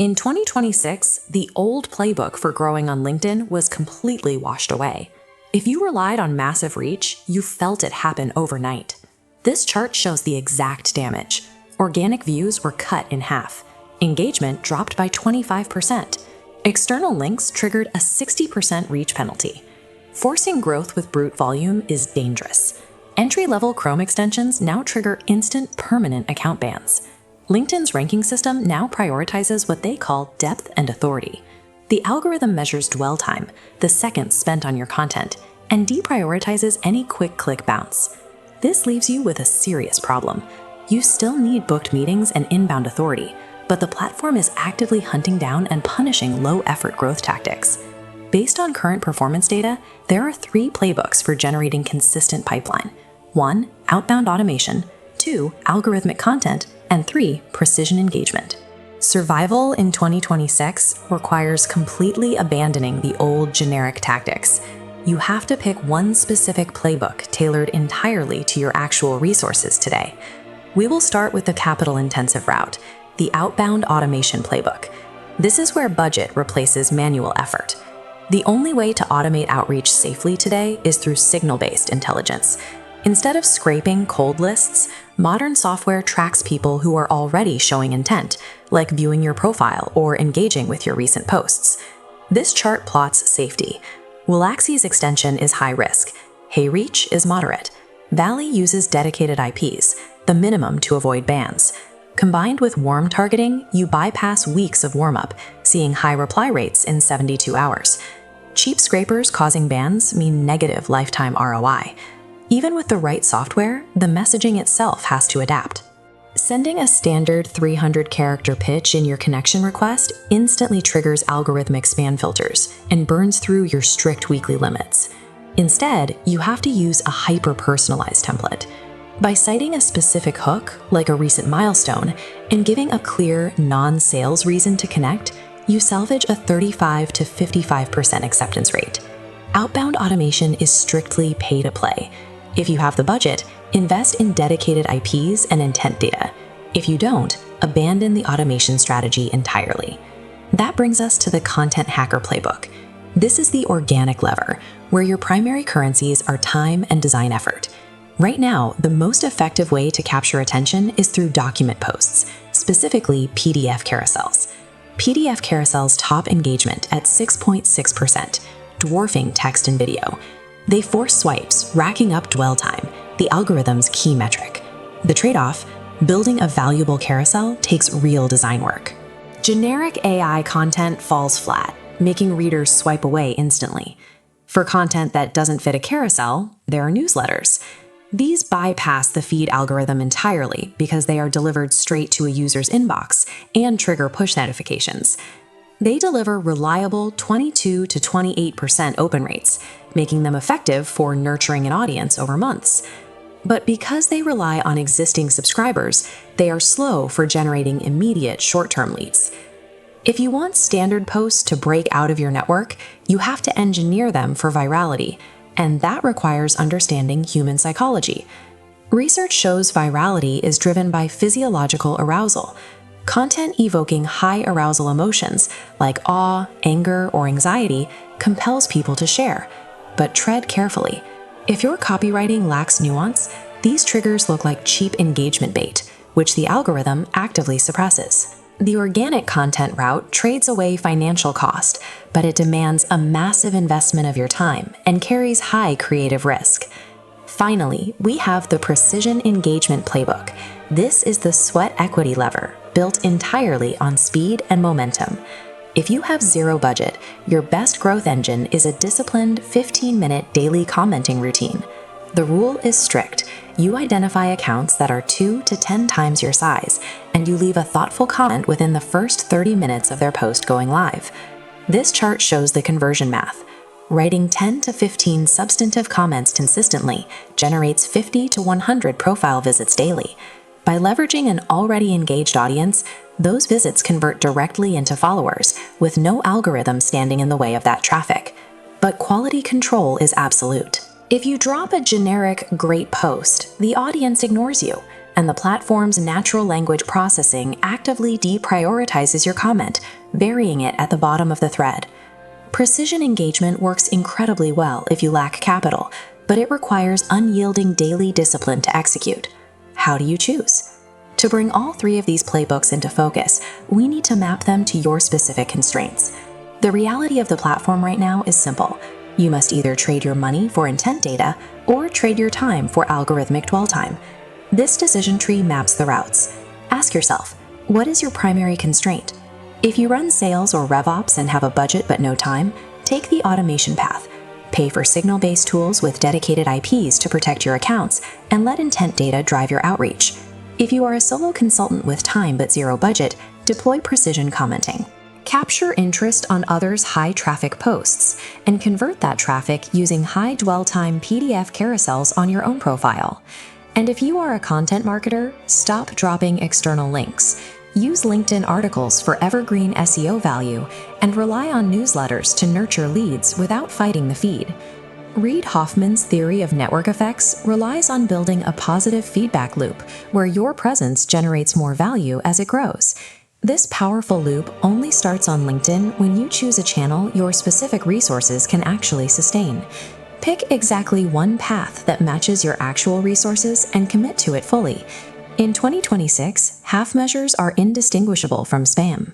In 2026, the old playbook for growing on LinkedIn was completely washed away. If you relied on massive reach, you felt it happen overnight. This chart shows the exact damage. Organic views were cut in half. Engagement dropped by 25%. External links triggered a 60% reach penalty. Forcing growth with brute volume is dangerous. Entry-level Chrome extensions now trigger instant permanent account bans. LinkedIn's ranking system now prioritizes what they call depth and authority. The algorithm measures dwell time, the seconds spent on your content, and deprioritizes any quick-click bounce. This leaves you with a serious problem. You still need booked meetings and inbound authority, but the platform is actively hunting down and punishing low-effort growth tactics. Based on current performance data, there are 3 playbooks for generating consistent pipeline. 1. Outbound automation. 2. Algorithmic content. And 3. Precision engagement. Survival in 2026 requires completely abandoning the old generic tactics. You have to pick one specific playbook tailored entirely to your actual resources today. We will start with the capital-intensive route, the outbound automation playbook. This is where budget replaces manual effort. The only way to automate outreach safely today is through signal-based intelligence. Instead of scraping cold lists, modern software tracks people who are already showing intent, like viewing your profile or engaging with your recent posts. This chart plots safety. Willaxy's extension is high risk. HeyReach is moderate. Valley uses dedicated IPs, the minimum to avoid bans. Combined with warm targeting, you bypass weeks of warm-up, seeing high reply rates in 72 hours. Cheap scrapers causing bans mean negative lifetime ROI. Even with the right software, the messaging itself has to adapt. Sending a standard 300-character pitch in your connection request instantly triggers algorithmic spam filters and burns through your strict weekly limits. Instead, you have to use a hyper-personalized template. By citing a specific hook, like a recent milestone, and giving a clear, non-sales reason to connect, you salvage a 35 to 55% acceptance rate. Outbound automation is strictly pay-to-play. If you have the budget, invest in dedicated IPs and intent data. If you don't, abandon the automation strategy entirely. That brings us to the Content Hacker Playbook. This is the organic lever, where your primary currencies are time and design effort. Right now, the most effective way to capture attention is through document posts, specifically PDF carousels. PDF carousels top engagement at 6.6%, dwarfing text and video. They force swipes, racking up dwell time, the algorithm's key metric. The trade-off, building a valuable carousel takes real design work. Generic AI content falls flat, making readers swipe away instantly. For content that doesn't fit a carousel, there are newsletters. These bypass the feed algorithm entirely because they are delivered straight to a user's inbox and trigger push notifications. They deliver reliable 22 to 28% open rates, making them effective for nurturing an audience over months. But because they rely on existing subscribers, they are slow for generating immediate short-term leads. If you want standard posts to break out of your network, you have to engineer them for virality, and that requires understanding human psychology. Research shows virality is driven by physiological arousal. Content evoking high-arousal emotions, like awe, anger, or anxiety, compels people to share. But tread carefully. If your copywriting lacks nuance, these triggers look like cheap engagement bait, which the algorithm actively suppresses. The organic content route trades away financial cost, but it demands a massive investment of your time and carries high creative risk. Finally, we have the Precision Engagement Playbook. This is the sweat equity lever, built entirely on speed and momentum. If you have zero budget, your best growth engine is a disciplined 15-minute daily commenting routine. The rule is strict. You identify accounts that are 2 to 10 times your size, and you leave a thoughtful comment within the first 30 minutes of their post going live. This chart shows the conversion math. Writing 10 to 15 substantive comments consistently generates 50 to 100 profile visits daily. By leveraging an already engaged audience, those visits convert directly into followers, with no algorithm standing in the way of that traffic. But quality control is absolute. If you drop a generic great post, the audience ignores you. and the platform's natural language processing actively deprioritizes your comment, burying it at the bottom of the thread. Precision engagement works incredibly well if you lack capital, but it requires unyielding daily discipline to execute. How do you choose? To bring all three of these playbooks into focus, we need to map them to your specific constraints. The reality of the platform right now is simple. You must either trade your money for intent data or trade your time for algorithmic dwell time. This decision tree maps the routes. Ask yourself, what is your primary constraint? If you run sales or RevOps and have a budget but no time, take the automation path. Pay for signal-based tools with dedicated IPs to protect your accounts, and let intent data drive your outreach. If you are a solo consultant with time but zero budget, deploy precision commenting. Capture interest on others' high-traffic posts, and convert that traffic using high-dwell-time PDF carousels on your own profile. And if you are a content marketer, stop dropping external links. Use LinkedIn articles for evergreen SEO value, and rely on newsletters to nurture leads without fighting the feed. Reid Hoffman's theory of network effects relies on building a positive feedback loop where your presence generates more value as it grows. This powerful loop only starts on LinkedIn when you choose a channel your specific resources can actually sustain. Pick exactly one path that matches your actual resources and commit to it fully. In 2026, half measures are indistinguishable from spam.